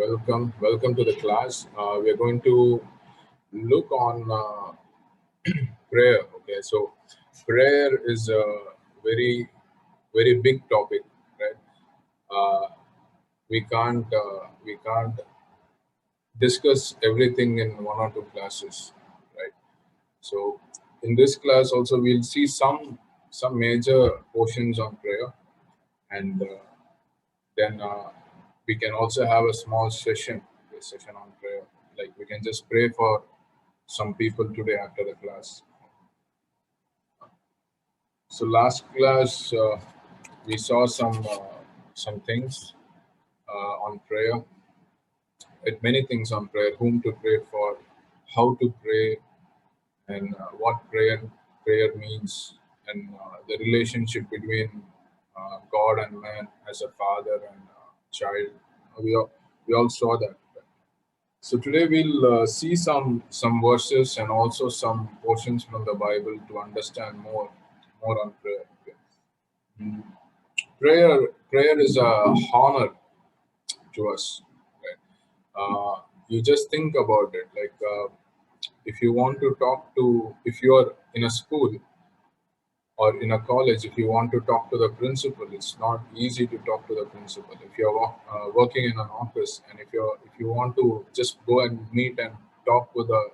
welcome to the class. We are going to look on prayer. Okay, so prayer is a very big topic, right? Uh, we can't discuss everything in one or two classes, right? So in this class also we'll see some major portions on prayer, and then we can also have a session on prayer. Like we can just pray for some people today after the class. So last class we saw some things on prayer, many things on prayer, whom to pray for, how to pray, and what prayer means, and the relationship between God and man as a father and child. We all saw that. So today we'll see some verses and also some portions from the Bible to understand more on prayer. Okay. Mm. Prayer is a honor to us. Right? You just think about it. Like if you want to talk to, if you are in a school or in a college, if you want to talk to the principal, it's not easy to talk to the principal. If you're working in an office, and if you want to just go and meet and talk with the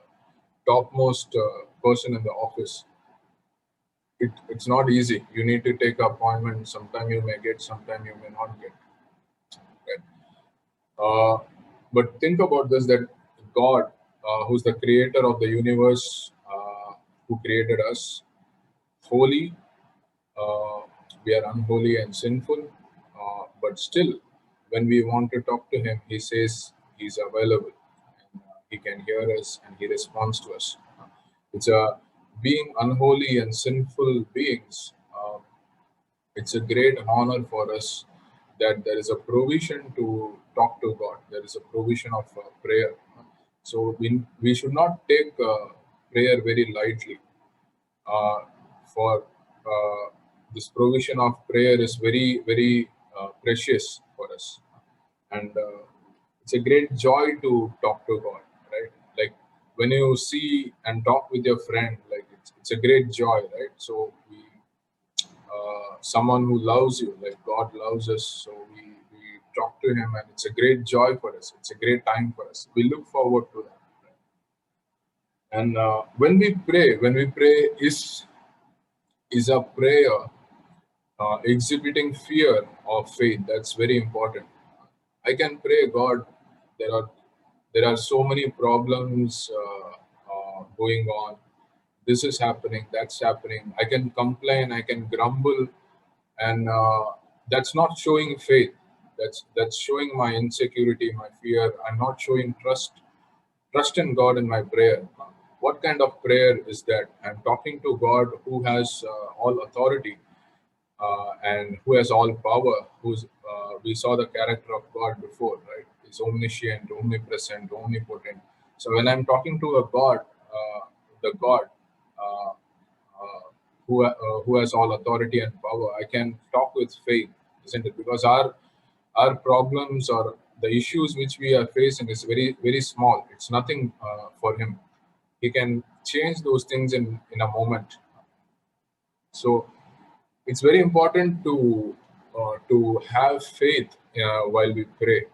topmost person in the office, it's not easy. You need to take an appointment. Sometime you may get, sometime you may not get. Right? But think about this: that God, who's the creator of the universe, who created us, holy. Uh, we are unholy and sinful, but still, when we want to talk to Him, He says He's available, and He can hear us and He responds to us. It's a being unholy and sinful beings. It's a great honor for us that there is a provision to talk to God. There is a provision of prayer. So we should not take prayer very lightly. Uh, for this provision of prayer is very precious for us, and it's a great joy to talk to God, right? Like when you see and talk with your friend, like it's a great joy, right? So someone who loves you, like God loves us, so we talk to Him, and it's a great joy for us. It's a great time for us. We look forward to that. And when we pray is a prayer exhibiting fear of faith. That's very important. I can pray, God. There are there are so many problems going on. This is happening. That's happening. I can complain. I can grumble, and that's not showing faith. That's showing my insecurity, my fear. I'm not showing trust in God in my prayer. What kind of prayer is that? I'm talking to God who has all authority and who has all power. We saw the character of God before, right? He's omniscient, omnipresent, omnipotent. So when I'm talking to a God, the God uh, who has all authority and power, I can talk with faith, isn't it? Because our problems or the issues which we are facing is very small. It's nothing for Him. He can change those things in a moment. So it's very important to have faith while we pray.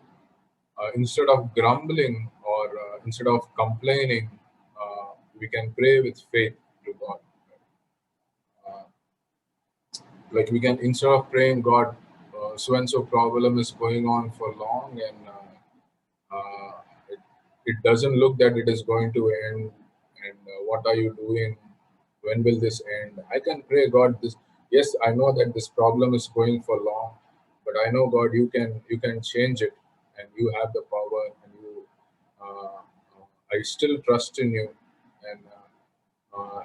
Instead of grumbling or instead of complaining, we can pray with faith to God. Like we can, instead of praying, God, so and so problem is going on for long, and it doesn't look that it is going to end. And what are you doing? When will this end? I can pray, God. This, yes, I know that this problem is going for long, but I know, God, you can change it, and you have the power, and uh, I still trust in you,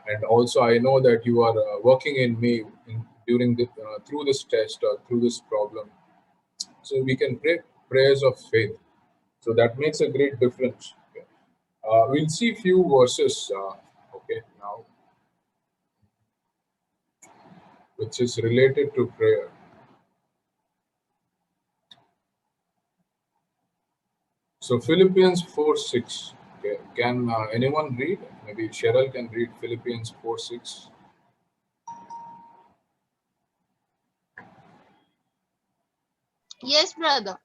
and also I know that you are working in me during through this test or through this problem. So we can pray prayers of faith. So that makes a great difference. Okay. We'll see few verses. Okay, now which is related to prayer. So Philippians 4:6. Okay. Can anyone read? Maybe Cheryl can read Philippians 4:6. Yes, brother.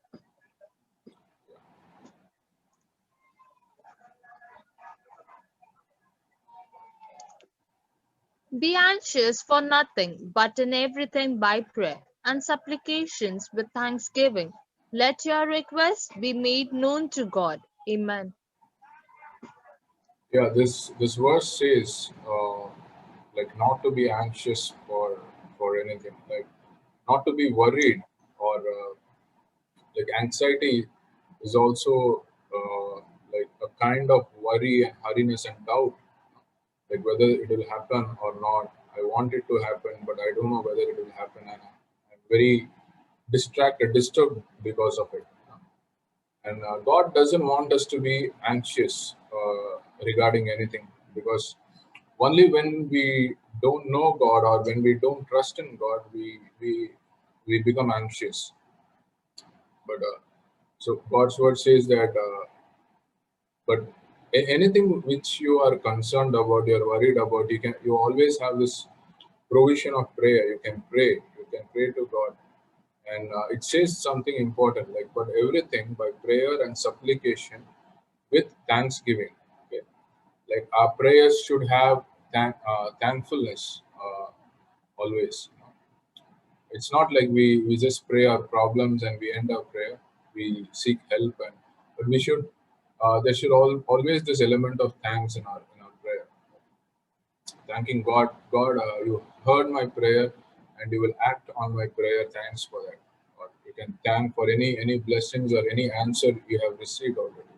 Be anxious for nothing, but in everything by prayer and supplications with thanksgiving. Let your requests be made known to God. Amen. Yeah, this verse says like not to be anxious for anything, like not to be worried or like anxiety is also like a kind of worry and hurriness and doubt, like whether it will happen or not. I want it to happen, but I don't know whether it will happen, and I'm very distracted, disturbed because of it. And God doesn't want us to be anxious regarding anything, because only when we don't know God or when we don't trust in God, we become anxious. But so God's word says that, but anything which you are concerned about, you're worried about, you always have this provision of prayer. You can pray to God, and it says something important, like, but everything by prayer and supplication with thanksgiving. Okay, like our prayers should have thankfulness always. It's not like we just pray our problems and we end our prayer. We seek help, and but we should there should always this element of thanks in our prayer, thanking God. God, you heard my prayer, and you will act on my prayer. Thanks for that. Or you can thank for any blessings or any answer you have received already.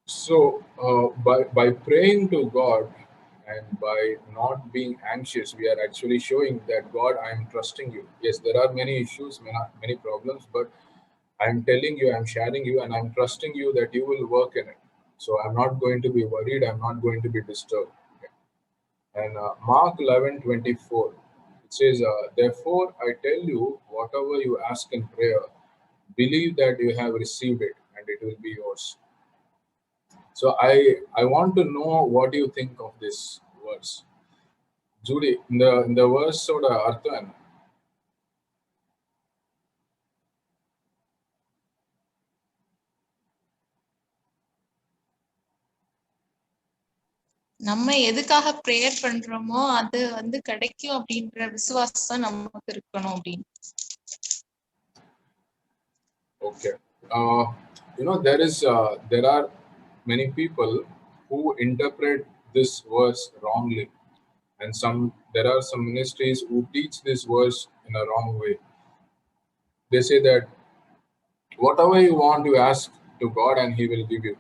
So, by praying to God and by not being anxious, we are actually showing that God, I am trusting you. Yes, there are many issues, many problems, but I am telling you, I'm sharing you, and I'm trusting you that you will work in it. So I'm not going to be worried. I'm not going to be disturbed. Okay. And Mark 11:24, it says, "Therefore I tell you, whatever you ask in prayer, believe that you have received it, and it will be yours." So I want to know what you think of this verse, Judy. In the verse sort of Arthan. நம்ம எதுக்காக prayer பண்றோமோ அது கிடைக்கும் அப்படின்ற விசுவாசம் நமக்கு இருக்கணும் அப்படின்னு. Okay. There are many people who interpret this verse wrongly, and there are some ministries who teach this verse in a wrong way. They say that whatever you want, you ask to God, and He will give you.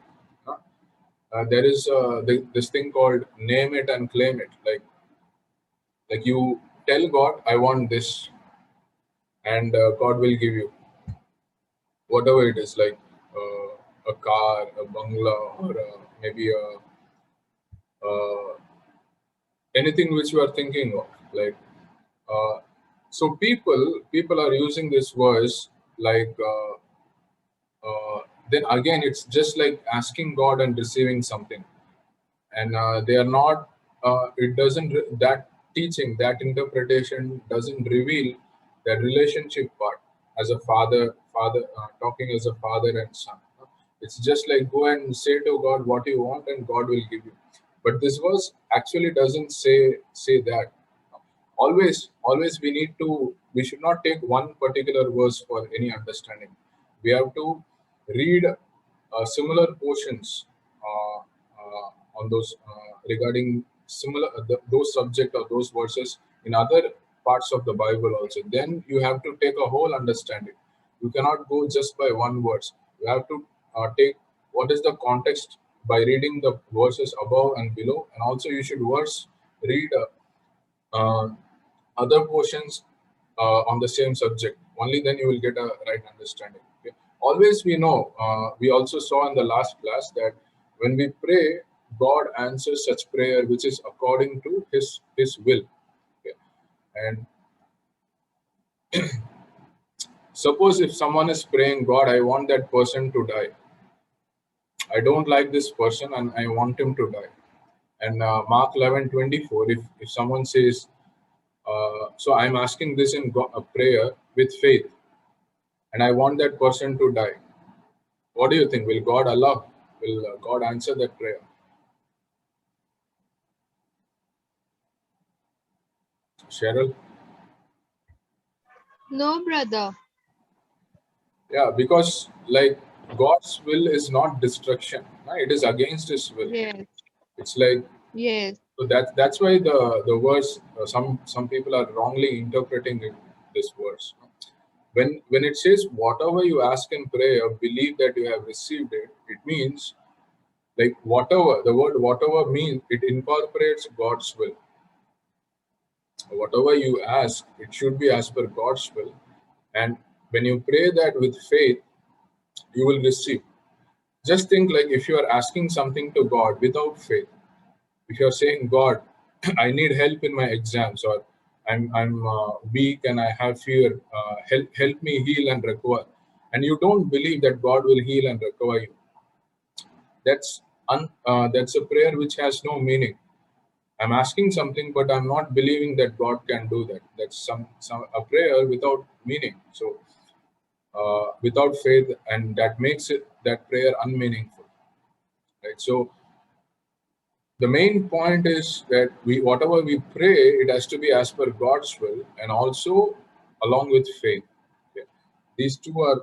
Huh? There is this thing called name it and claim it. Like you tell God, I want this, and God will give you whatever it is, like a car, a bungalow, or maybe uh, anything which you are thinking of. Like so, people are using this verse like. Then again, it's just like asking God and receiving something, and they are not. It doesn't that teaching, that interpretation doesn't reveal that relationship part as a father talking as a father and son. It's just like go and say to God what you want, and God will give you. But this verse actually doesn't say that. Always we should not take one particular verse for any understanding. We have to read similar portions on those regarding those subject or those verses in other parts of the Bible also. Then you have to take a whole understanding. You cannot go just by one verse. You have to take what is the context by reading the verses above and below, and also you should read other portions on the same subject. Only then you will get a right understanding. Okay? Always we know, we also saw in the last class that when we pray, God answers such prayer which is according to His will. Okay? And Suppose if someone is praying, God, I want that person to die. I don't like this person and I want him to die. And Mark 11:24, if someone says, so I'm asking this in a prayer with faith, and I want that person to die. What do you think? Will God allow? Will God answer that prayer? Cheryl? No, brother. Yeah, because like God's will is not destruction. Right? It is against His will. Yes. It's like Yes. so that's why the verse some people are wrongly interpreting it, this verse. When it says whatever you ask in prayer, believe that you have received it. It means like whatever the word whatever means it incorporates God's will. Whatever you ask, it should be as per God's will. And when you pray that with faith, you will receive. Just think like if you are asking something to God without faith, if you are saying, God, I need help in my exams, or I'm weak and I have fear, help me heal and recover, and you don't believe that God will heal and recover you, that's a prayer which has no meaning. I'm asking something, but I'm not believing that God can do that. That's some a prayer without meaning. So without faith, and that makes it that prayer unmeaningful, right? So the main point is that we whatever we pray, it has to be as per God's will, and also along with faith. Okay. These two are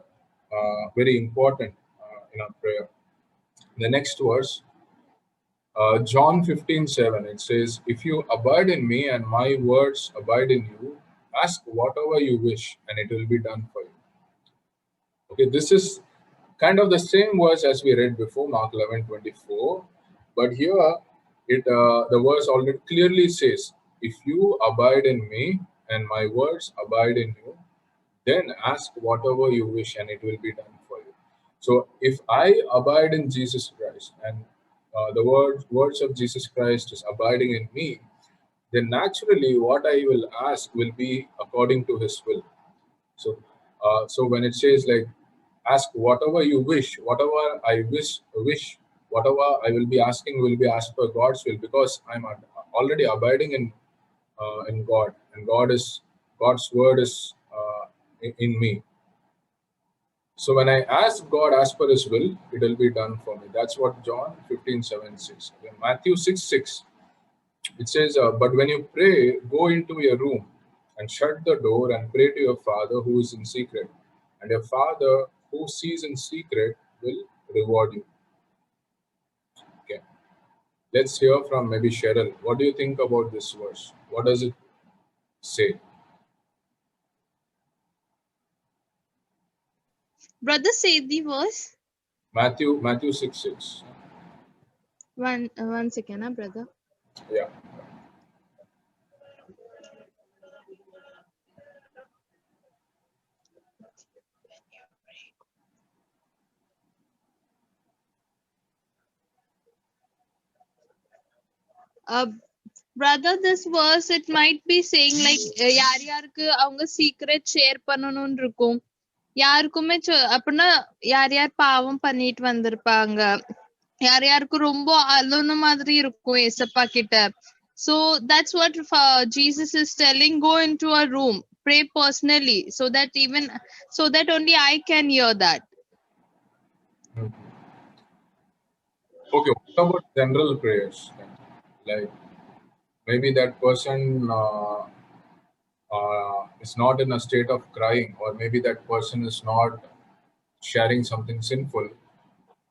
very important in our prayer. The next verse, John 15:7, it says, if you abide in me and my words abide in you, ask whatever you wish and it will be done for you. Okay, this is kind of the same verse as we read before, Mark 11:24, but here the verse already clearly says, if you abide in me and my words abide in you, then ask whatever you wish and it will be done for you. So if I abide in Jesus Christ and the words of Jesus Christ is abiding in me, then naturally what I will ask will be according to His will. So, so when it says like, ask whatever you wish, whatever I wish, whatever I will be asking will be as per God's will, because I'm already abiding in God, and God's word is in me. So when I ask God as per His will, it will be done for me. That's what John 15:7 says. Then Matthew 6:6, it says, but when you pray, go into your room and shut the door and pray to your Father who is in secret, and your Father who sees in secret will reward you. Okay. Let's hear from maybe Cheryl. What do you think about this verse? What does it say? Brother, say the verse. Matthew 6:6. One second, brother. Yeah. Brother, this verse it might be saying like யார் யாருக்கு அவங்க secret share பண்ணணும்னு இருக்கும், யாருக்குமே அப்படின்னா யார் யார் பாவம் பண்ணிட்டு வந்திருப்பாங்க, யார் யாருக்கு ரொம்ப அழுன மாதிரி இருக்கும் ஏசப்பா கிட்ட. So that's what Jesus is telling, go into a room, pray personally, so that only I can hear that. Mhm. Okay. What about general prayers then? Like maybe that person is not in a state of crying, or maybe that person is not sharing something sinful.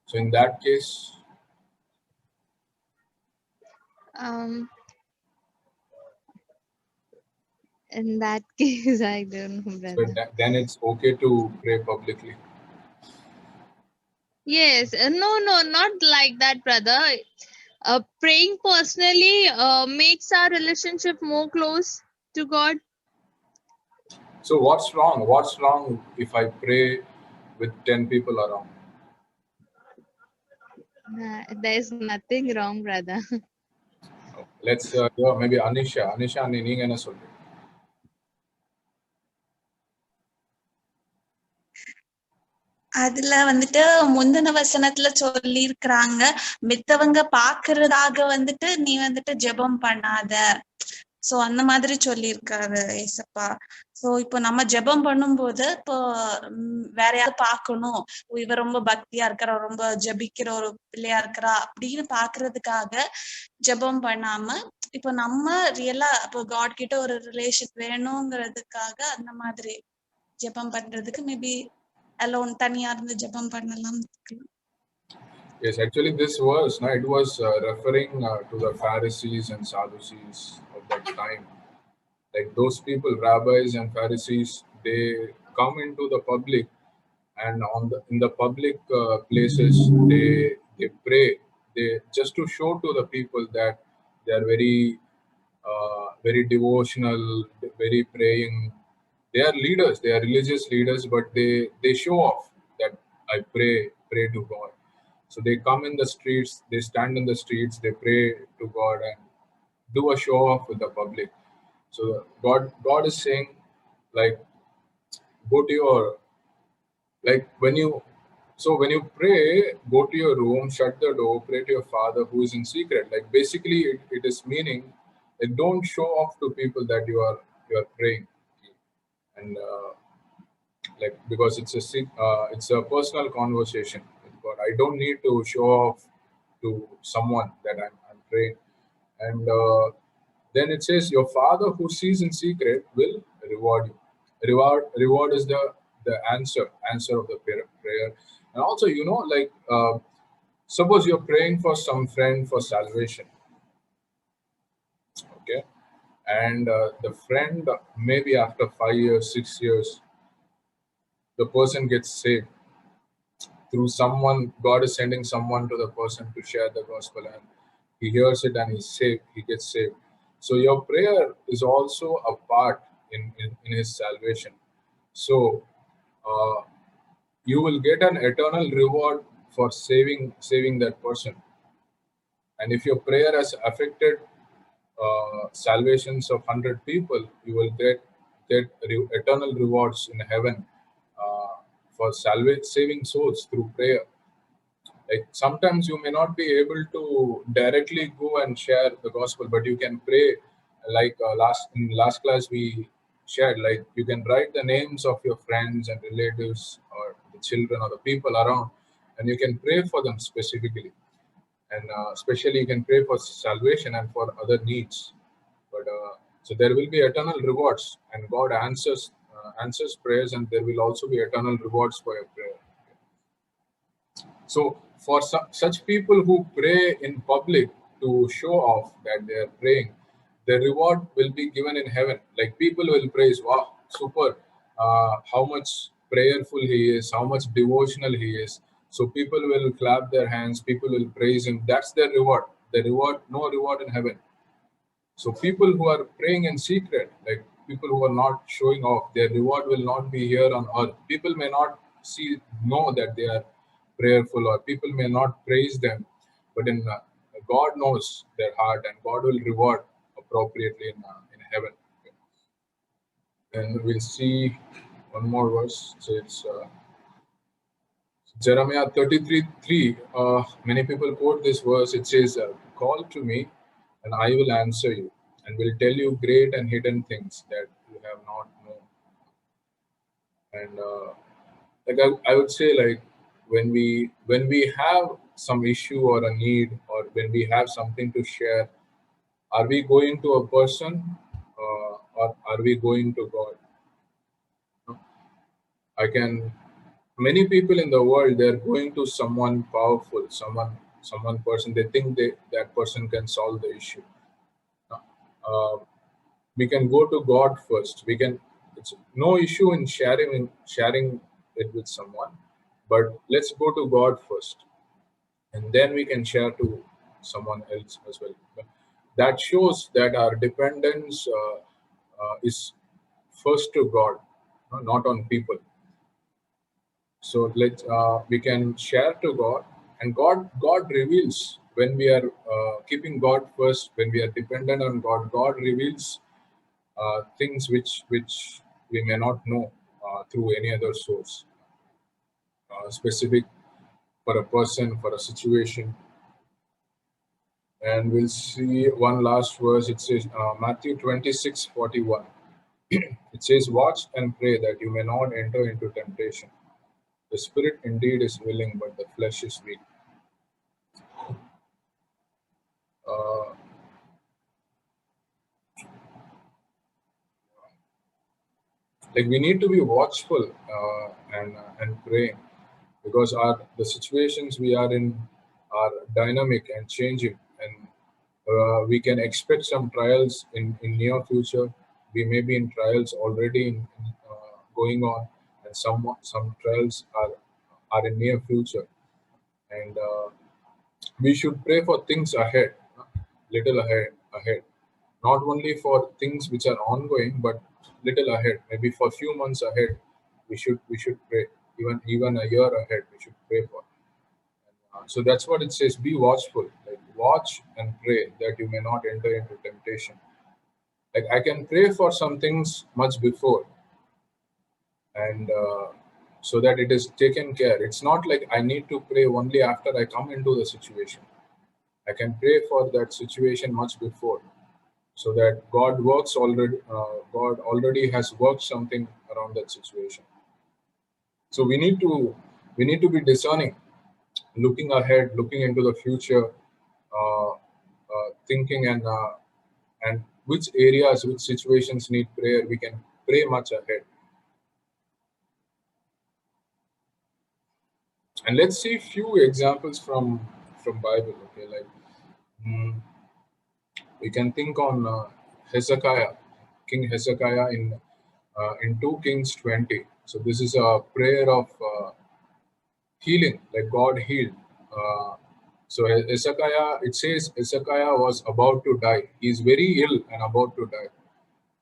So in that case, In that case, I don't know, brother. so then it's okay to pray publicly. Yes, no, not like that, brother. Praying personally makes our relationship more close to God. So what's wrong? What's wrong if I pray with 10 people around? There's nothing wrong, brother. Let's hear maybe Anisha, நீங்க என்ன சொல்றீங்க? அதுல வந்துட்டு முந்தின வசனத்துல சொல்லி இருக்கிறாங்க, மித்தவங்க பாக்குறதாக வந்துட்டு நீ வந்துட்டு ஜெபம் பண்ணாத. சோ அந்த மாதிரி சொல்லியிருக்காரு ஏசப்பா. சோ இப்போ நம்ம ஜெபம் பண்ணும்போது இப்போ வேற யாரும் பார்க்கணும், இவ ரொம்ப பக்தியா இருக்கிறா, ரொம்ப ஜெபிக்கிற ஒரு பிள்ளையா இருக்கிறா அப்படின்னு பாக்குறதுக்காக ஜெபம் பண்ணாம, இப்போ நம்ம ரியலா இப்போ காட் கிட்ட ஒரு ரிலேஷன் வேணுங்கிறதுக்காக அந்த மாதிரி ஜெபம் பண்றதுக்கு மேபி அலோன் தனியா இருந்து ஜெபம் பண்ணலாம். Yes, actually, this verse, no, it was referring to the Pharisees and Sadducees of that time. Like those people, rabbis and Pharisees, they come into the public, and in the public places, they pray. They just to show to the people that they are very devotional, very praying. They are leaders. They are religious leaders, but they show off that I pray to God. So they come in the streets, they stand in the streets, they pray to God and do a show off with the public. So God is saying, like, go to your, like when you pray, go to your room, shut the door, pray to your Father who is in secret. Like basically, it is meaning, like, don't show off to people that you are praying, and like, because it's a personal conversation with God. I don't need to show off to someone that I'm praying. And then it says, your Father who sees in secret will reward you. Reward is the answer of the prayer. And also, like, suppose you're praying for some friend for salvation, okay, and the friend, maybe after 5 years, 6 years, the person gets saved through someone. God is sending someone to the person to share the gospel, and he hears it and he's saved. He gets saved. So your prayer is also a part in his salvation. So you will get an eternal reward for saving that person. And if your prayer has affected salvations of 100 people, you will get eternal rewards in heaven for saving souls through prayer. Like sometimes you may not be able to directly go and share the gospel, but you can pray. Like in last class we shared, like you can write the names of your friends and relatives or the children or the people around, and you can pray for them specifically. And especially you can pray for salvation and for other needs. But so there will be eternal rewards, and God answers prayers, and there will also be eternal rewards for your prayer. So for such people who pray in public to show off that they are praying, the reward will be given in heaven. Like people will praise, wow, super, how much prayerful he is, how much devotional he is. So people will clap their hands, people will praise him. That's their reward. The reward, no reward in heaven. So people who are praying in secret, like people who are not showing off, their reward will not be here on earth. People may not know that they are prayerful, or people may not praise them, but in God knows their heart, and God will reward appropriately in heaven. And we'll see one more verse. So it's Jeremiah 33:3. Many people quote this verse. It says, "Call to me, and I will answer you, and will tell you great and hidden things that you have not known." And like I would say, like when we have some issue or a need, or when we have something to share, are we going to a person, or are we going to God? Many people in the world, they're going to someone powerful, someone person. They think that person can solve the issue. We can go to God first. It's no issue in sharing it with someone, but let's go to God first, and then we can share to someone else as well. That shows that our dependence is first to God, not on people. So we can share to God, and God reveals when we are keeping God first. When we are dependent on God, God reveals things which we may not know through any other source. specific for a person, for a situation. And we'll see one last verse. It says Matthew 26:41. It says, "Watch and pray that you may not enter into temptation. The spirit indeed is willing, but the flesh is weak." Uh, like we need to be watchful and praying, because the situations we are in are dynamic and changing, and we can expect some trials in near future. We may be in trials already going on, and some trials are in near future, and we should pray for things ahead, little ahead, not only for things which are ongoing, but little ahead, maybe for few months ahead. We should pray, even a year ahead we should pray for. So that's what it says, be watchful, like watch and pray that you may not enter into temptation. Like I can pray for some things much before, and so that it is taken care. It's not like I need to pray only after I come into the situation. I can pray for that situation much before, so that God works already. God already has worked something around that situation. So we need to be discerning, looking ahead, looking into the future, thinking and which areas, which situations need prayer. We can pray much ahead. And let's see few examples from Bible. Okay, like we can think on Hezekiah, King Hezekiah in 2 Kings 20. So this is a prayer of healing, like God healed. So Hezekiah, it says Hezekiah was about to die. He is very ill and about to die,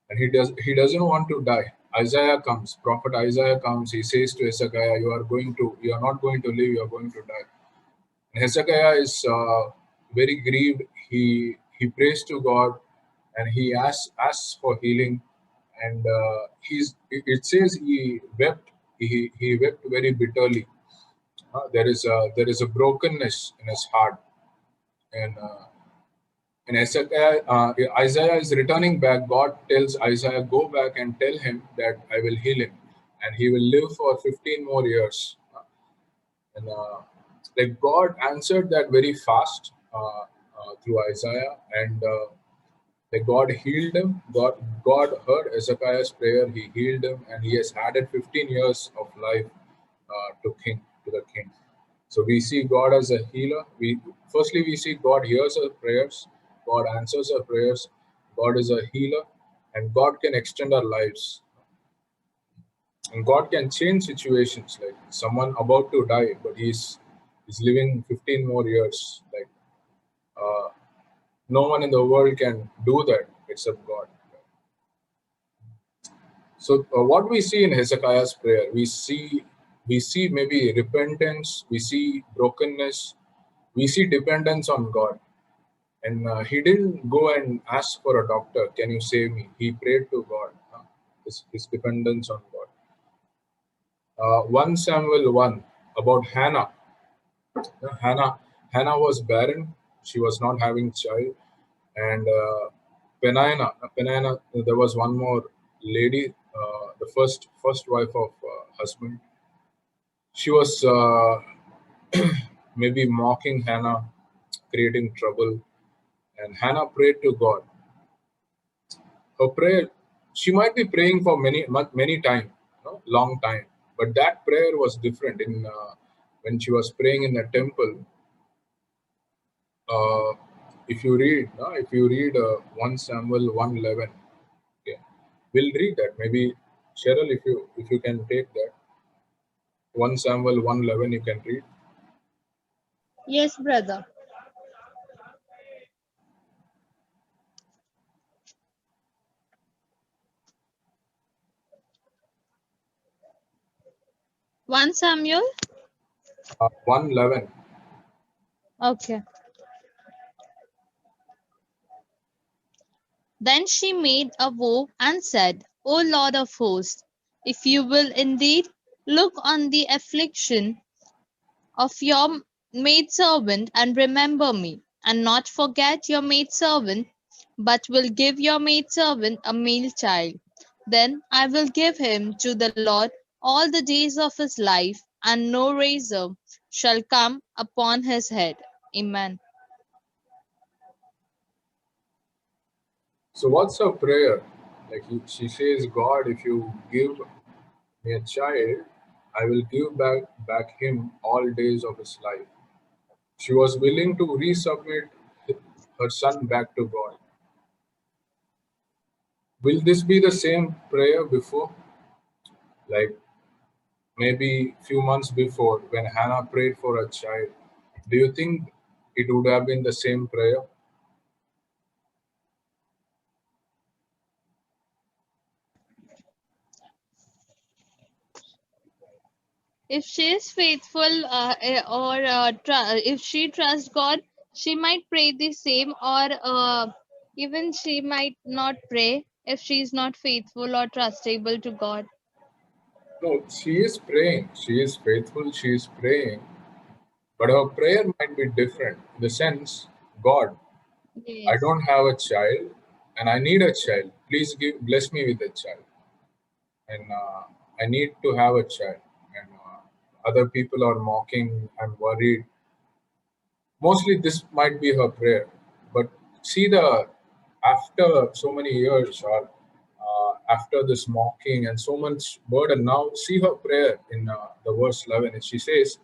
and he doesn't want to die. Isaiah comes, prophet Isaiah comes. He says to Hezekiah, you are not going to live. You are going to die. And Hezekiah is very grieved. He prays to God, and he asks for healing. And it says he wept. He wept very bitterly. There is a brokenness in his heart, and Isaiah is returning back. God tells Isaiah, go back and tell him that I will heal him, and he will live for 15 more years. And like God answered that very fast through Isaiah, and like God healed him. God heard Hezekiah's prayer. He healed him, and he has added 15 years of life to the king. So we see God as a healer. We see God hears our prayers. God answers our prayers. God is a healer, and God can extend our lives. And God can change situations, like someone about to die, but he's living 15 more years. Like no one in the world can do that except God. So what we see in Hezekiah's prayer, we see maybe repentance, we see brokenness, we see dependence on God. And he didn't go and ask for a doctor, can you save me? He prayed to God, his dependence on God. 1 Samuel 1, about Hannah. Hannah was barren. She was not having child. And Peninnah, there was one more lady, the first wife of husband. She was maybe mocking Hannah, creating trouble. And Hannah prayed to God. Her prayer, she might be praying for many time, long time, but that prayer was different. In when she was praying in the temple, if you read 1 Samuel 1:11, okay, we'll read that. Maybe Cheryl, if you can take that 1 Samuel 1:11, you can read. Yes, brother. One Samuel. 1:11. Okay. Then she made a vow and said, O Lord of hosts, if you will indeed look on the affliction of your maidservant, and remember me, and not forget your maidservant, but will give your maidservant a male child. Then I will give him to the Lord all the days of his life, and no razor shall come upon his head. Amen. So what's her prayer? Like she says, God, if you give me a child, I will give back him all days of his life. She was willing to resubmit her son back to God. Will this be the same prayer before? Like maybe few months before when Hannah prayed for a child, do you think it would have been the same prayer? If she is faithful if she trusts God, she might pray the same, or even she might not pray if she is not faithful or trustable to God. No, she is praying. She is faithful. She is praying. But her prayer might be different in the sense, God, I Yes. don't have a child and I need a child. Please bless me with a child. And I need to have a child. And other people are mocking. I'm worried. Mostly this might be her prayer. But see the after so many years or after this mocking and so much burden, now see her prayer in the verse 11. And she says,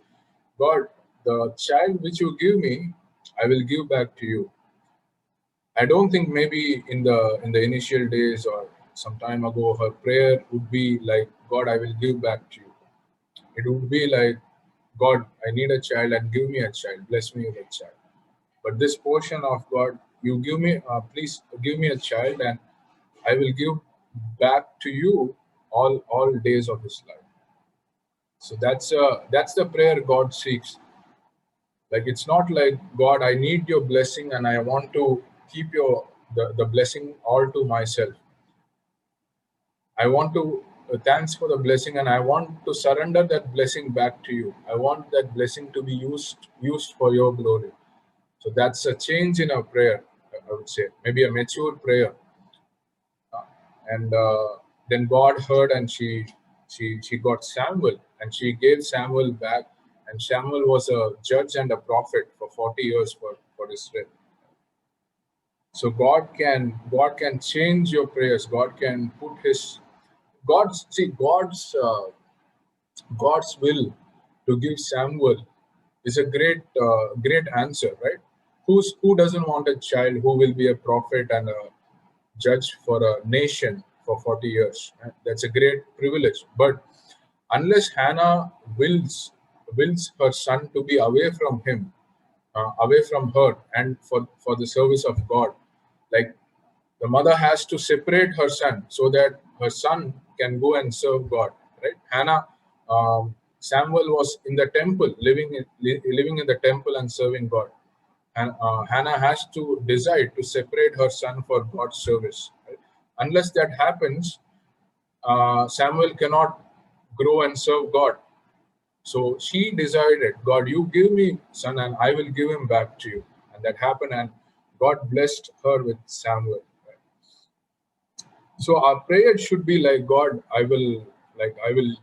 God, the child which you give me, I will give back to you. I don't think maybe in the initial days or some time ago her prayer would be like, God, I will give back to you. It would be like, God, I need a child and give me a child. Bless me with a child. But this portion of God, you give me, please give me a child and I will give back to you all days of his life. So that's the prayer God seeks. Like it's not like, God, I need your blessing and I want to keep the blessing all to myself. I want to thanks for the blessing and I want to surrender that blessing back to you. I want that blessing to be used for your glory. So that's a change in our prayer, I would say. Maybe a mature prayer. And then God heard and she got Samuel and she gave Samuel back. And Samuel was a judge and a prophet for 40 years for Israel. So God can change your prayers. God can put his God's will to give Samuel is a great answer, right? Who doesn't want a child who will be a prophet and a judge for a nation for 40 years? Right? That's a great privilege. But unless Hannah wills her son to be away from him, away from her, and for the service of God, like the mother has to separate her son so that her son can go and serve God. Right? Samuel was in the temple, living in the temple and serving God. And Hannah has to decide to separate her son for God's service. Right? Unless that happens, Samuel cannot grow and serve God. So she decided, God, you give me son and I will give him back to you. And that happened, and God blessed her with Samuel. Right? So our prayer should be like, God, I will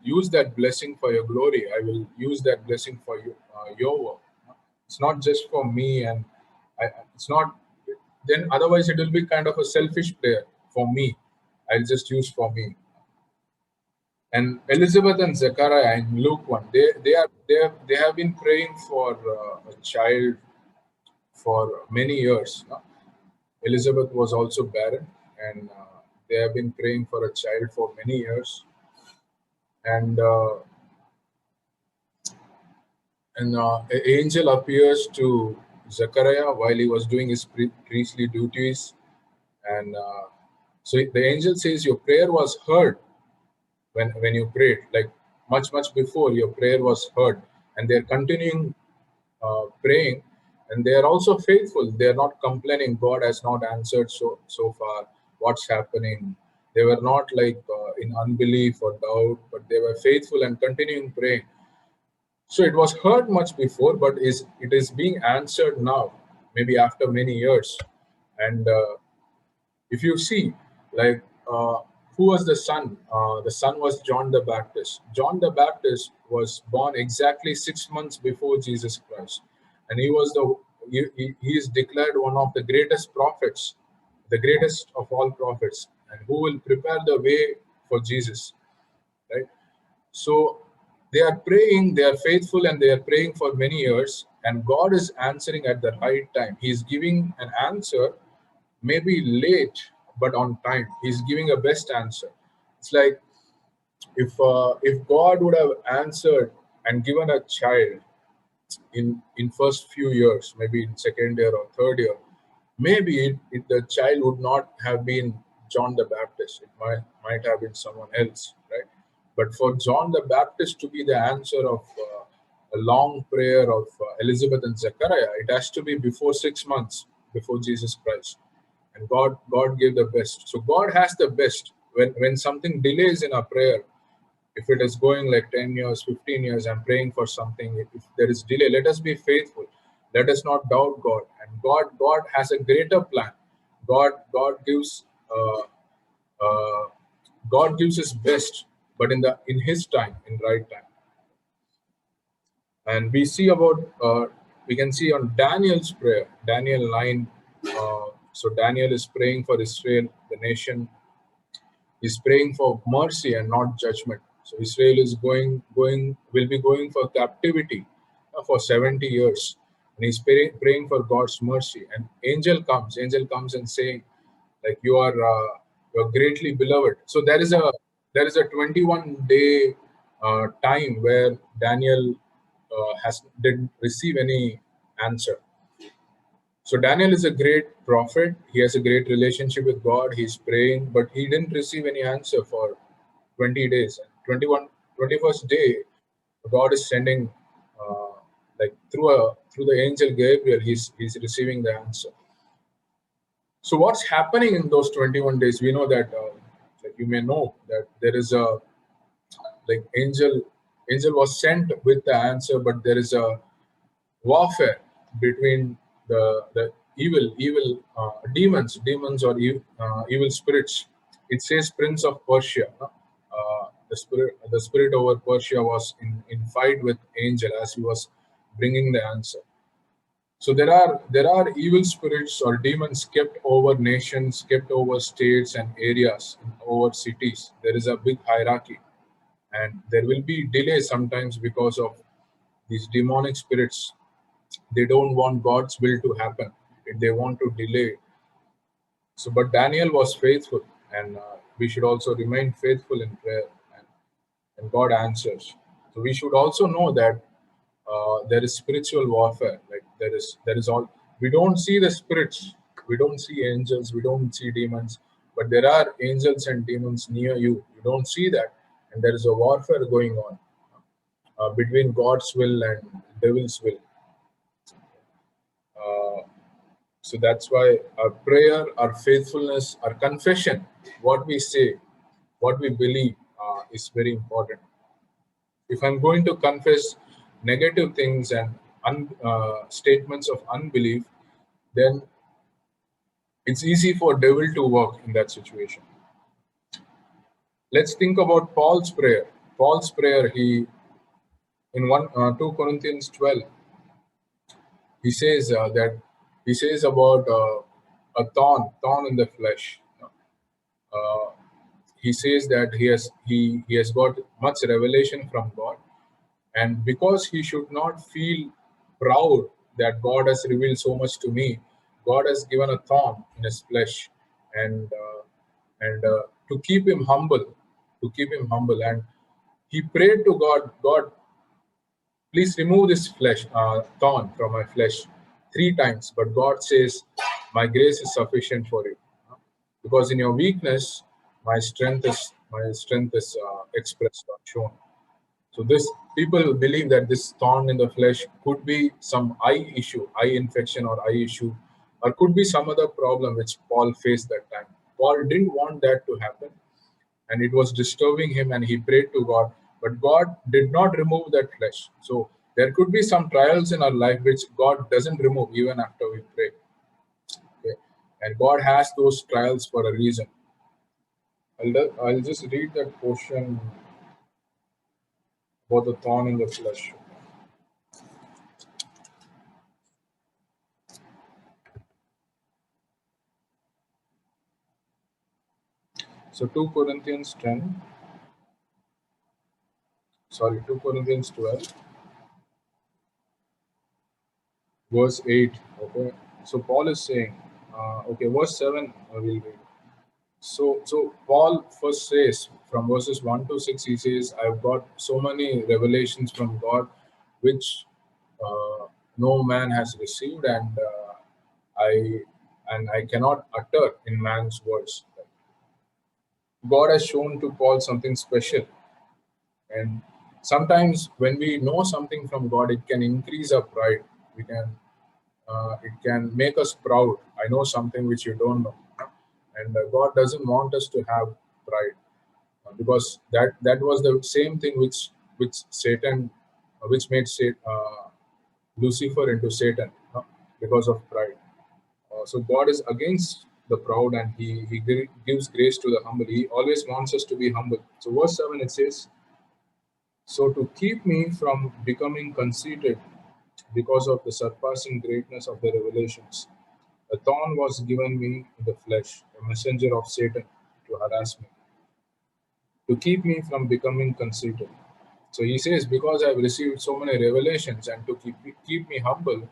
use that blessing for your glory. I will use that blessing for you, your work. It's not just for me, and it's not. Then otherwise it will be kind of a selfish prayer for me. I'll just use for me. And Elizabeth and Zechariah in Luke 1, they have been praying for a child for many years. No? Elizabeth was also barren, and they have been praying for a child for many years. And an angel appears to Zechariah while he was doing his priestly duties, and so the angel says, "Your prayer was heard when you prayed. Like much before your prayer was heard." And they're continuing praying, and they are also faithful. They are not complaining. God has not answered so far. What's happening? They were not like in unbelief or doubt, but they were faithful and continuing praying. So it was heard much before, but it is being answered now, maybe after many years. And if you see, like, who was the son? The son was John the Baptist. John the Baptist was born exactly 6 months before Jesus Christ, and he is declared one of the greatest prophets, the greatest of all prophets, and who will prepare the way for Jesus, right? So they are praying, they are faithful, and they are praying for many years, and God is answering at the right time. He is giving an answer, maybe late, but on time. He's giving a best answer. It's like if God would have answered and given a child in first few years, maybe in second year or third year, maybe the child would not have been John the Baptist. It might have been someone else, right? But for John the Baptist to be the answer of a long prayer of Elizabeth and Zechariah, it has to be before 6 months before Jesus Christ. And God gave the best. So God has the best. When something delays in our prayer, if it is going like 10 years, 15 years, I'm praying for something. If there is delay, let us be faithful. Let us not doubt God. And God has a greater plan. God gives uh, God gives His best, but in His time, in right time. And we see about we can see on Daniel's prayer, Daniel 9. So Daniel is praying for Israel, the nation. He's praying for mercy and not judgment. So Israel is will be going for captivity for 70 years. And he's praying for God's mercy. And angel comes and saying, like, you're greatly beloved. So there is a 21-day time where Daniel didn't receive any answer. So Daniel is a great prophet. He has a great relationship with God. He's praying, but he didn't receive any answer for 20 days. 21st day, God is sending, like through the angel Gabriel, he's receiving the answer. So what's happening in those 21 days? We know that, like you may know, that there is a, like, angel was sent with the answer, but there is a warfare between the evil demons or evil spirits. It says Prince of Persia. The spirit over Persia was in fight with angel as he was bringing the answer. So there are evil spirits or demons kept over nations, kept over states and areas, over cities. There is a big hierarchy, and there will be delay sometimes because of these demonic spirits. They don't want God's will to happen. They want to delay. So, but Daniel was faithful, and we should also remain faithful in prayer, and God answers. So we should also know that there is spiritual warfare. Like there is all. We don't see the spirits. We don't see angels. We don't see demons. But there are angels and demons near you. You don't see that, and there is a warfare going on between God's will and devil's will. So that's why our prayer, our faithfulness, our confession, what we say, what we believe is very important. If I'm going to confess negative things and statements of unbelief, then it's easy for devil to work in that situation. Let's think about Paul's prayer. Paul's prayer, he in 2 Corinthians 12, he says about a thorn in the flesh. He says that he has got much revelation from God, and because he should not feel proud that God has revealed so much to me, God has given a thorn in his flesh, and to keep him humble, and he prayed to God, God, please remove this thorn from my flesh 3 times. But God says, my grace is sufficient for you, because in your weakness, my strength is expressed or shown. So this people believe that this thorn in the flesh could be some eye issue, eye infection or eye issue, or could be some other problem which Paul faced that time. Paul didn't want that to happen, and it was disturbing him, and he prayed to God, but God did not remove that flesh. So There could be some trials in our life which God doesn't remove even after we pray. Okay? And God has those trials for a reason. I'll just read that portion about the thorn in the flesh. So 2 Corinthians 12, verse 8. Okay, so Paul is saying, verse 7 we'll read. So Paul first says from verses 1 to 6, he says, I've got so many revelations from God which no man has received, and I cannot utter in man's words. God has shown to Paul something special. And sometimes when we know something from God, it can increase our pride. It can make us proud. I know something which you don't know. And God doesn't want us to have pride, because that was the same thing which Satan, which made Lucifer into Satan, because of pride. So God is against the proud, and he gives grace to the humble. He always wants us to be humble. So verse 7, it says, so to keep me from becoming conceited because of the surpassing greatness of the revelations, a thorn was given me in the flesh, a messenger of Satan to harass me, to keep me from becoming conceited. So he says, because I've received so many revelations and to keep me humble,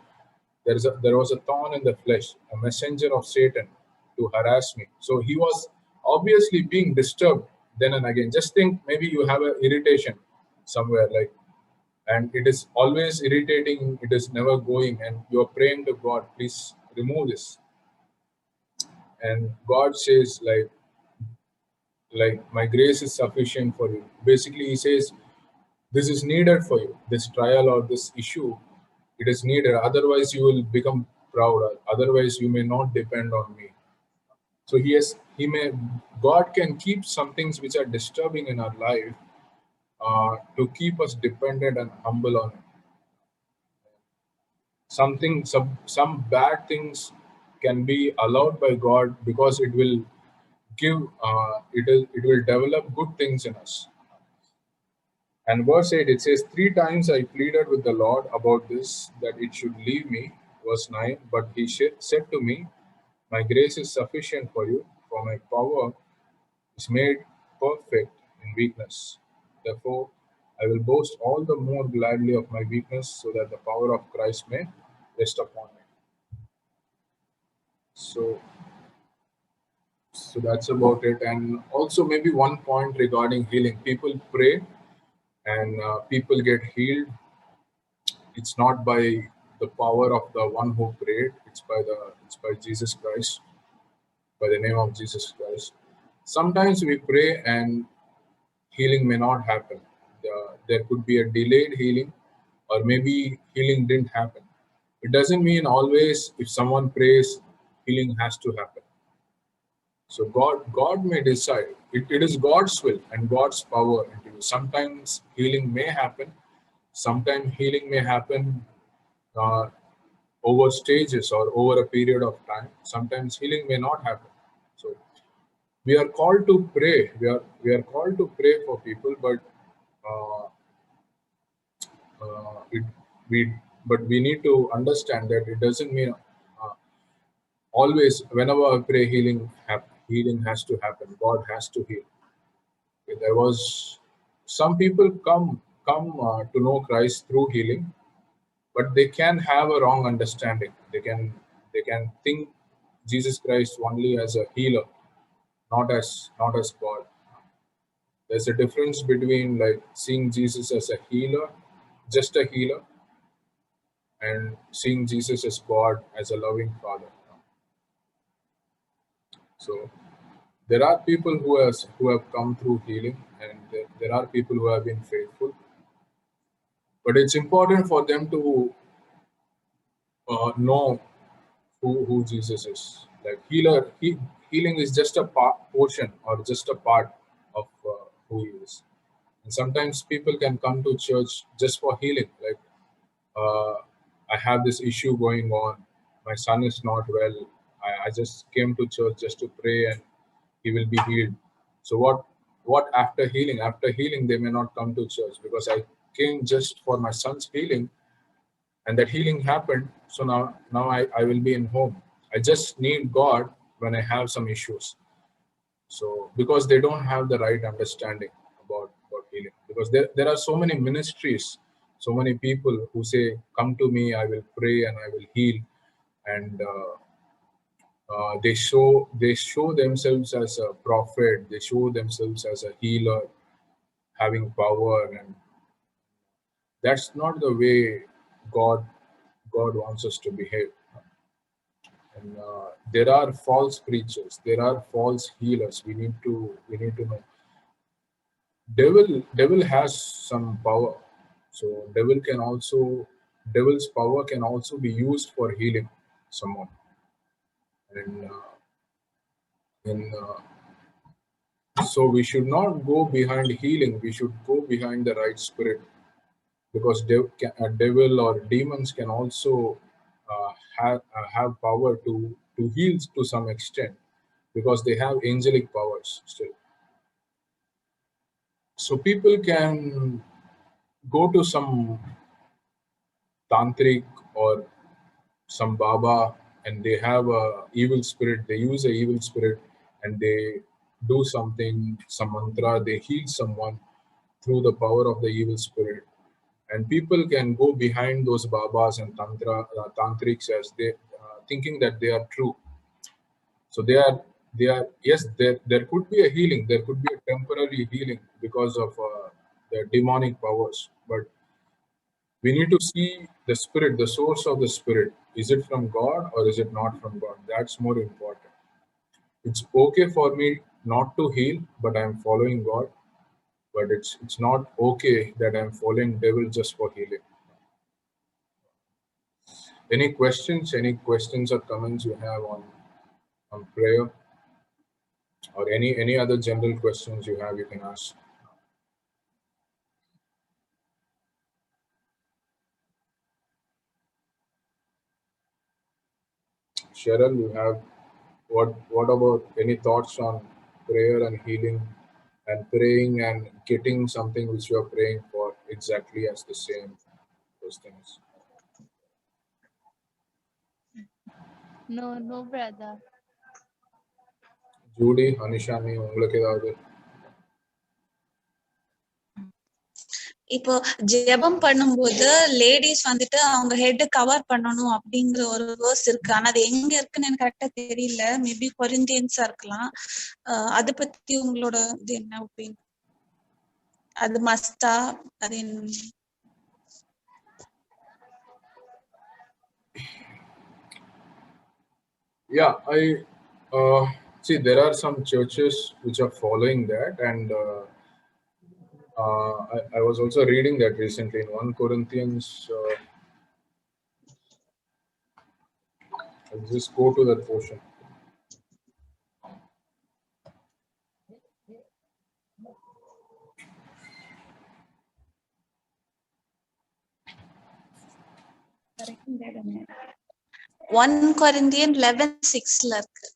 there was a thorn in the flesh, a messenger of Satan to harass me. So he was obviously being disturbed then and again. Just think, maybe you have an irritation somewhere, and it is always irritating, it is never going, and you're praying to God, please remove this. And God says, my grace is sufficient for you. Basically, he says, this is needed for you, this trial or this issue, it is needed. Otherwise, you will become proud. Otherwise, you may not depend on me. So God can keep some things which are disturbing in our life, to keep us dependent and humble on Him. Some bad things can be allowed by God because it will develop good things in us. And verse 8, it says, 3 times I pleaded with the Lord about this, that it should leave me. Verse 9, but he said to me, my grace is sufficient for you, for my power is made perfect in weakness. Therefore, I will boast all the more gladly of my weakness, so that the power of Christ may rest upon me. So that's about it. And also maybe one point regarding healing. People pray and people get healed. It's not by the power of the one who prayed. It's by Jesus Christ, by the name of Jesus Christ. Sometimes we pray and healing may not happen. There could be a delayed healing, or maybe healing didn't happen. It doesn't mean always if someone prays, healing has to happen. So God may decide. It is God's will and God's power into you. Sometimes healing may happen. Sometimes healing may happen over stages or over a period of time. Sometimes healing may not happen. So we are called to pray. We are called to pray for people, but we need to understand that it doesn't mean always whenever I pray healing has to happen. God has to heal. There was some people come to know Christ through healing, but they can have a wrong understanding. They can think Jesus Christ only as a healer, not as God. There's a difference between seeing Jesus as a healer, just a healer, and seeing Jesus as God, as a loving Father. So there are people who have come through healing, and there are people who have been faithful. But it's important for them to know who Jesus is. Healing is just a portion or just a part of who He is. And sometimes people can come to church just for healing. I have this issue going on. My son is not well. I just came to church just to pray and he will be healed. So what after healing? After healing, they may not come to church because I came just for my son's healing, and that healing happened. So now I will be in home. I just need God when I have some issues. So because they don't have the right understanding about healing, because there are so many ministries, so many people who say, come to me, I will pray and I will heal, and they show themselves as a prophet, they show themselves as a healer, having power, and that's not the way God wants us to behave. And there are false preachers, there are false healers. We need to know. Devil has some power, so devil's power can also be used for healing someone. And so we should not go behind healing, we should go behind the right spirit, because a devil or demons can also have power to heal to some extent, because they have angelic powers still. So people can go to some tantric or some baba, and they have a evil spirit, they use a evil spirit, and they do something, some mantra, they heal someone through the power of the evil spirit. And people can go behind those babas and tantrics as they thinking that they are true. So they are yes, there could be a healing, there could be a temporary healing because of the demonic powers, but we need to see the spirit, the source of the spirit. Is it from God or is it not from God? That's more important. It's okay for me not to heal, but I'm following God. But it's not okay that I'm following devil just for healing. Any questions? Any questions or comments you have on prayer, or any other general questions you have, you can ask. Cheryl, you have what about any thoughts on prayer and healing, and praying and getting something which you are praying for exactly as the same, those things? No, brother. Judy, Anishani, உங்களுக்கு ஏதாவது? இப்போ ஜெபம் பண்ணும்போது ladies வந்துட்டு அவங்க head cover பண்ணணும் அப்படிங்கிற ஒரு வேர்ஸ் இருக்கு. ஆனா அது எங்க இருக்குன்னு எனக்கு கரெக்டா தெரியல. மேபி கொரிந்தியன்ஸா இருக்கலாம். அத பத்தி உங்களோட இது என்ன ஒப்பீனியன்? அது மஸ்டா? அது Yeah, I see there are some churches which are following that, and I was also reading that recently in 1 Corinthians. I'll just go to that portion. correct. 1 Corinthians 11:6ல இருக்கு.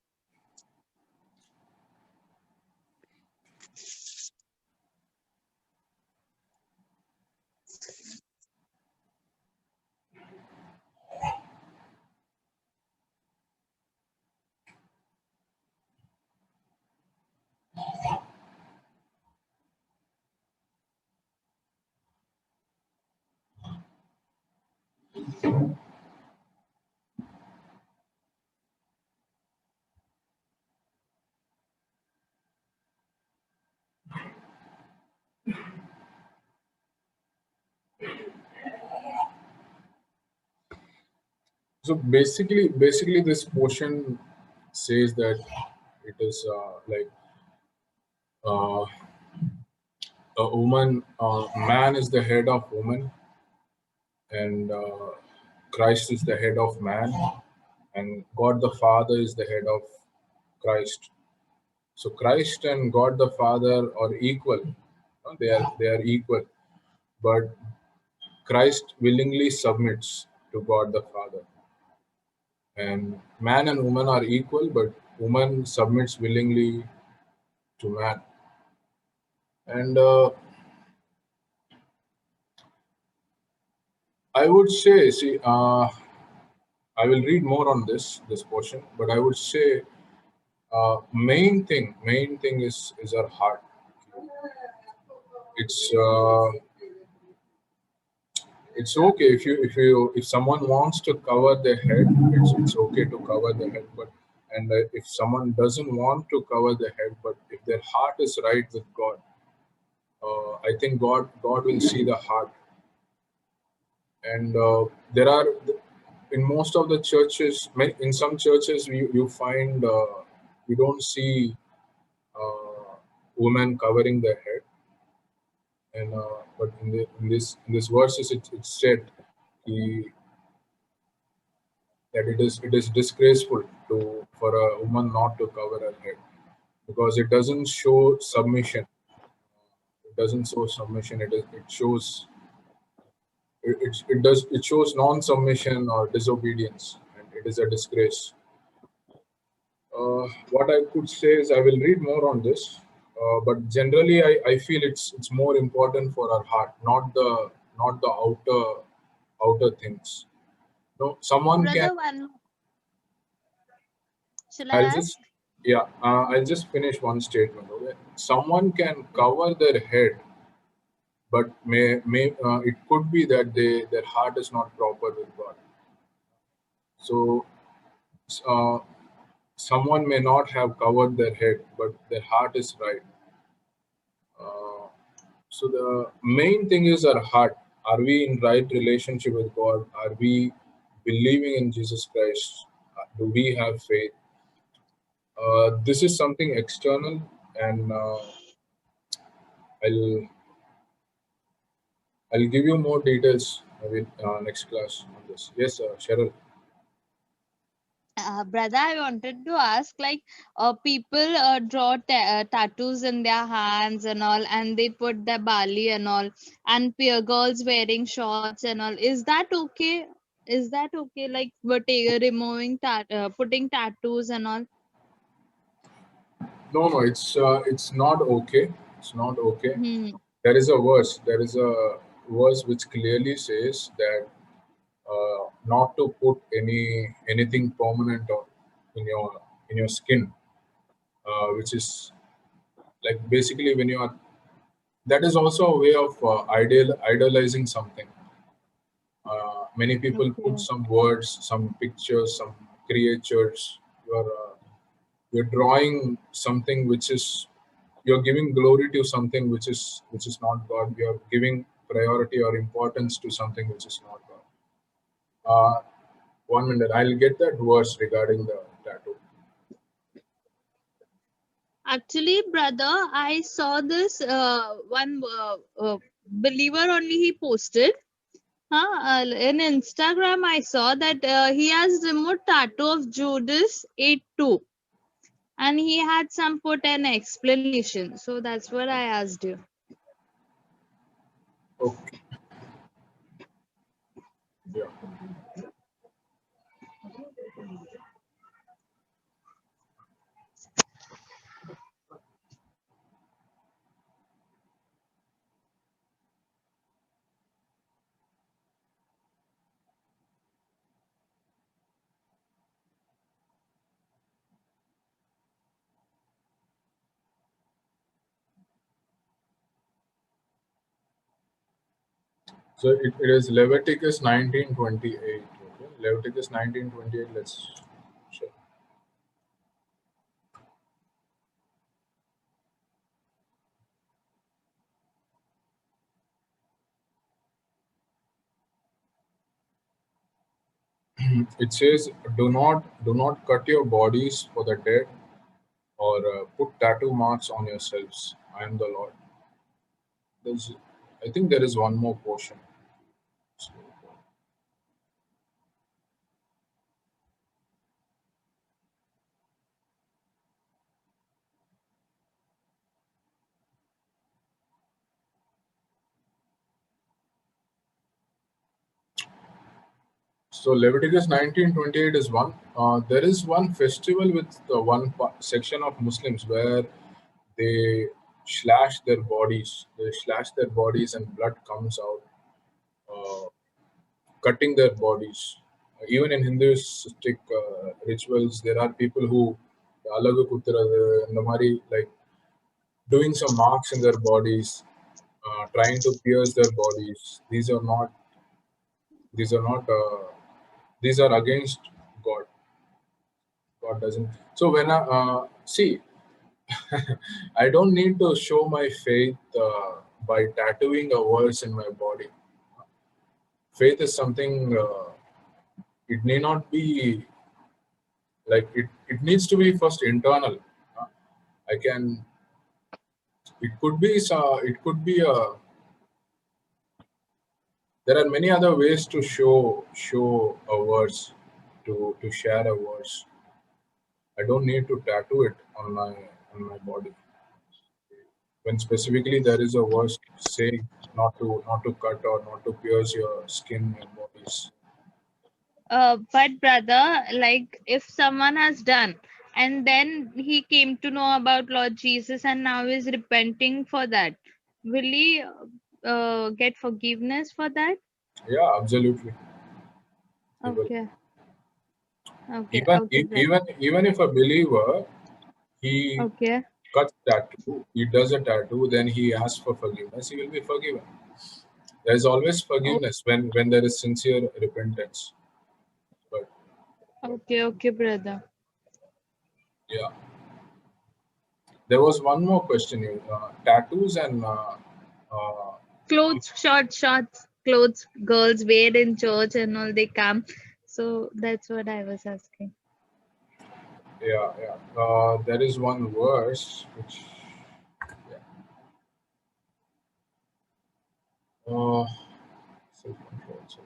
So basically this portion says that it is like a woman, man is the head of woman, and Christ is the head of man, and God the Father is the head of Christ. So Christ and God the Father are equal. They are equal, but Christ willingly submits to God the Father. And man and woman are equal, but woman submits willingly to man. And I would say, see, I will read more on this portion, but I would say main thing is our heart. It's it's okay if someone wants to cover their head, it's okay to cover their head, but and if someone doesn't want to cover their head, but if their heart is right with God, I think God will see the heart. And there are in most of the churches, in some churches you find you don't see women covering their head, and but in this verses it's said he, that it is disgraceful to for a woman not to cover her head, because it doesn't show submission. It doesn't show submission. It shows it shows non-submission or disobedience, and it is a disgrace. What I could say is I will read more on this, but generally I feel it's more important for our heart, not the outer things. No, someone can. Brother, one. Shall I I'll ask? just yeah. I'll just finish one statement. Okay, someone can cover their head, but may it could be that their heart is not proper with God. So uh, someone may not have covered their head, but their heart is right. Uh, so the main thing is our heart. Are we in right relationship with God? Are we believing in Jesus Christ? Do we have faith? This is something external, and I'll I'll give you more details with next class on this. Yes, Cheryl. Brother, I wanted to ask, like, people draw tattoos in their hands and all, and they put the bali and all, and peer girls wearing shorts and all. Is that okay? Is that okay? Like, removing putting tattoos and all. No, it's not okay. It's not okay. Hmm. There is a verse. There is a verse which clearly says that not to put anything permanent on in your skin, which is like basically when you are. That is also a way of idolizing something. Many people put Okay. some words, some pictures, some creatures. You're drawing something which is, you're giving glory to something which is not God. You're giving priority or importance to something which is not God. 1 minute, I'll get that verse regarding the tattoo. Actually, brother, I saw this one believer only he posted. In Instagram, I saw that he has removed tattoo of Judas 8-2, and he had some put an explanation. So that's what I asked you. Okay. Yeah. So it is Leviticus 19:28. Okay. Leviticus 19:28. Let's check. It says, "Do not cut your bodies for the dead, or put tattoo marks on yourselves. I am the Lord." There's, I think there is one more portion. So, So Leviticus 19:28 is one. There is one festival with one section of Muslims where they slash their bodies. They slash their bodies and blood comes out, uh, cutting their bodies. Even in Hinduistic rituals, there are people who alagu kuthiradu and the mari, like doing some marks in their bodies, trying to pierce their bodies. These are not. These are not. These are against God. God doesn't. So when I see, I don't need to show my faith by tattooing a verse in my body. Faith is something. It need not be like it. It needs to be first internal. Uh, I can. It could be. It could be a. There are many other ways to show a verse, to share a verse. I don't need to tattoo it on my body. When specifically there is a verse saying not to cut or not to pierce your skin and bodies. But brother, like if someone has done and then he came to know about Lord Jesus and now is repenting for that, will he get forgiveness for that? Yeah, absolutely. He will. Okay. Okay. Okay, brother. Even if a believer he Okay. cuts tattoo, he does a tattoo, then he asks for forgiveness, he will be forgiven. There is always Oh, forgiveness when there is sincere repentance. But okay. Okay, brother. yeah, there was one more question here. Tattoos and Clothes, shorts, clothes girls wear in church and all, they come. So that's what I was asking. yeah. There is one verse which self-control.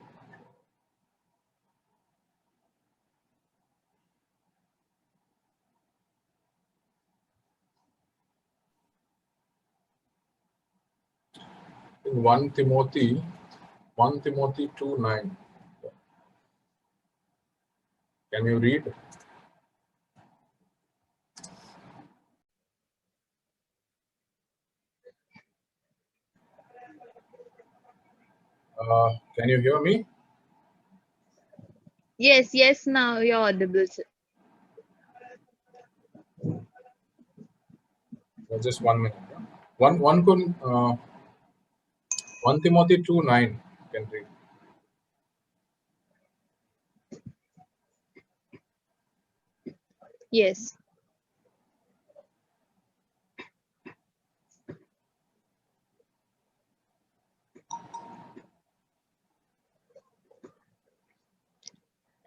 In 1 Timothy 2:9. Can you read? Can you hear me? Yes, now you're audible, sir. Just 1 minute. Yeah? One could 1 Timothy 2:9 can read. Yes.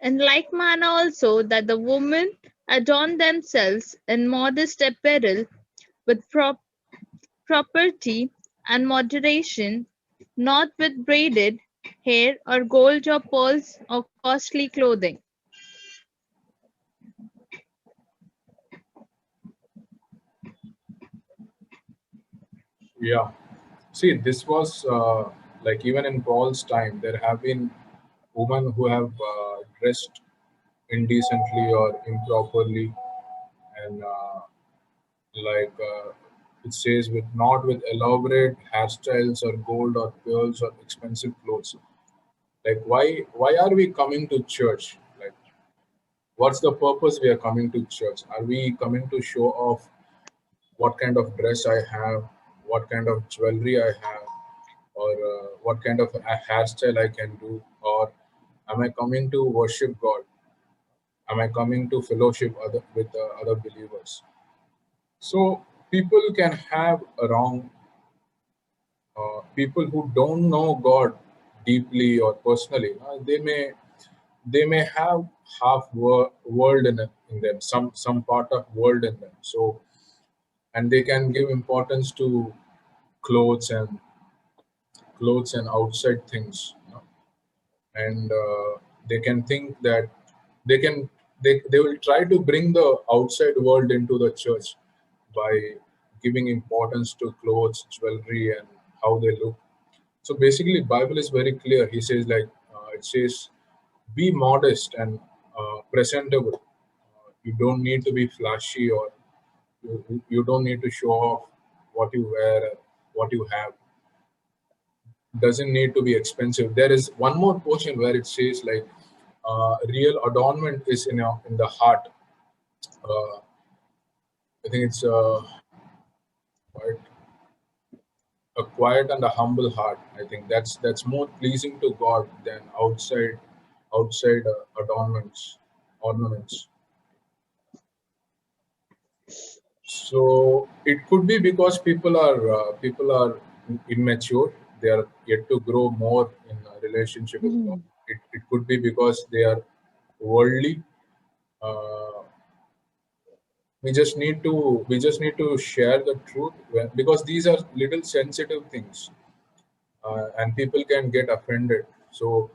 In like manner also that the women adorn themselves in modest apparel with property and moderation, not with braided hair or gold or pearls or costly clothing. Yeah. See, this was like even in Paul's time, there have been women who have dressed indecently or improperly, and it says with not with elaborate hairstyles or gold or pearls or expensive clothes. Like why are we coming to church? Like what's the purpose we are coming to church? Are we coming to show off what kind of dress I have, what kind of jewelry I have, or what kind of a hairstyle I can do, or am I coming to worship God? Am I coming to fellowship with other believers? So people can have a wrong. People who don't know God deeply or personally, they may have half world in them, some part of world in them. So and they can give importance to clothes and outside things, and they can think that they can they will try to bring the outside world into the church by giving importance to clothes, jewelry, and how they look. So basically Bible is very clear. He says, like it says, be modest and presentable. You don't need to be flashy, or you don't need to show off what you wear, what you have. Doesn't need to be expensive. There is one more portion where it says like real adornment is in the heart. I think it's quite a quiet and a humble heart. I think that's more pleasing to God than outside ornaments. So it could be because people are immature. They are yet to grow more in a relationship with God. It could be because they are worldly. Uh, we just need to share the truth because these are little sensitive things, and people can get offended. So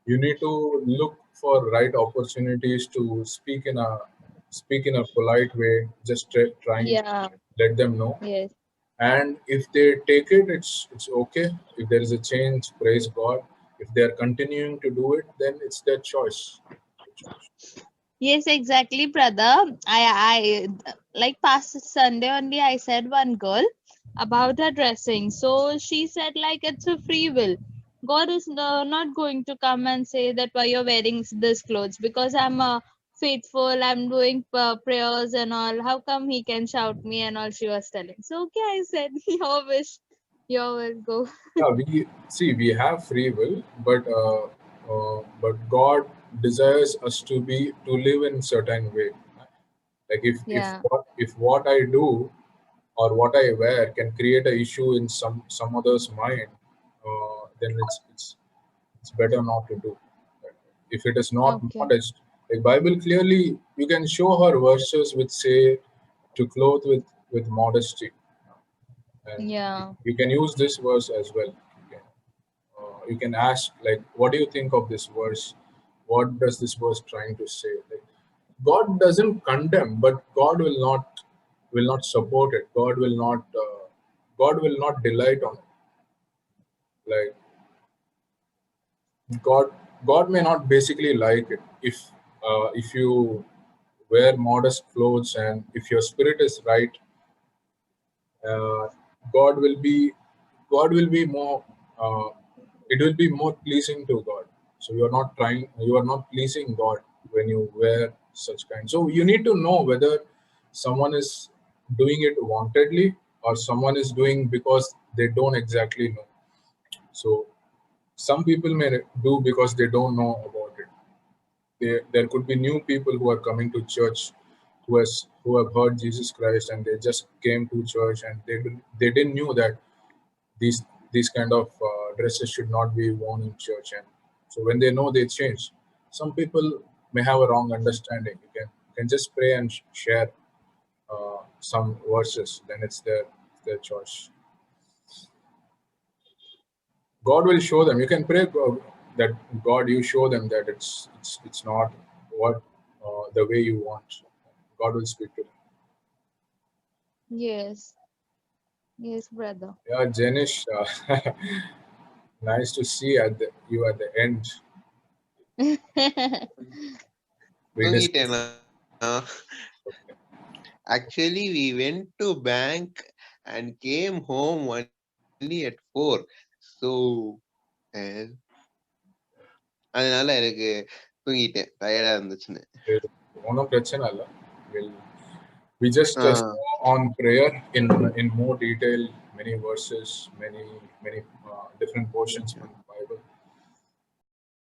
you need to look for right opportunities to speak in a polite way, just trying to Yeah. let them know. Yes. And if they take it, it's okay. If there is a change, praise God. If they are continuing to do it, then it's their choice. Yes, exactly, brother. I like past Sunday only I said one girl about her dressing. So she said like it's a free will. God is not going to come and say that why you're wearing this clothes because I'm faithful, I'm doing prayers and all. How come he can shout me and all? She was telling. So okay, I said your wish, your will go. Yeah, we have free will, but God desires us to live in certain way. Like Yeah. if what I do or what I wear can create an issue in some other's mind, then it's better not to do. If it is not Okay. modest, like Bible clearly, you can show her verses which say to clothe with modesty, and Yeah. you can use this verse as well. You can ask like, what do you think of this verse? What does this verse trying to say? Like, God doesn't condemn, but God will not support it. God will not delight on it. Like God may not basically like it if you wear modest clothes, and if your spirit is right, uh, God will be God will be more uh, it will be more pleasing to God. So you are not pleasing God when you wear such kind. So you need to know whether someone is doing it wantedly or someone is doing because they don't exactly know. So some people may do because they don't know about it. There could be new people who are coming to church who have heard Jesus Christ, and they just came to church, and they didn't knew that these kind of dresses should not be worn in church. And so when they know, they change. Some people may have a wrong understanding. You can just pray and share some verses, then it's their choice. God will show them. You can pray that God, you show them that it's not what the way you want. God will speak to them. Yes. Yes, brother. Yeah, Jenish, nice to see you at the end. We discussed. தூங்கிட்டேனா? Actually, we went to bank and came home only at 4. So, uh, அதனால எனக்கு தூங்கிட்டேன் டயர்டா இருந்துச்சுன்னு. ஒன்றும் பிரச்சனை இல்லை. We just saw on prayer in more detail, many verses, many different portions from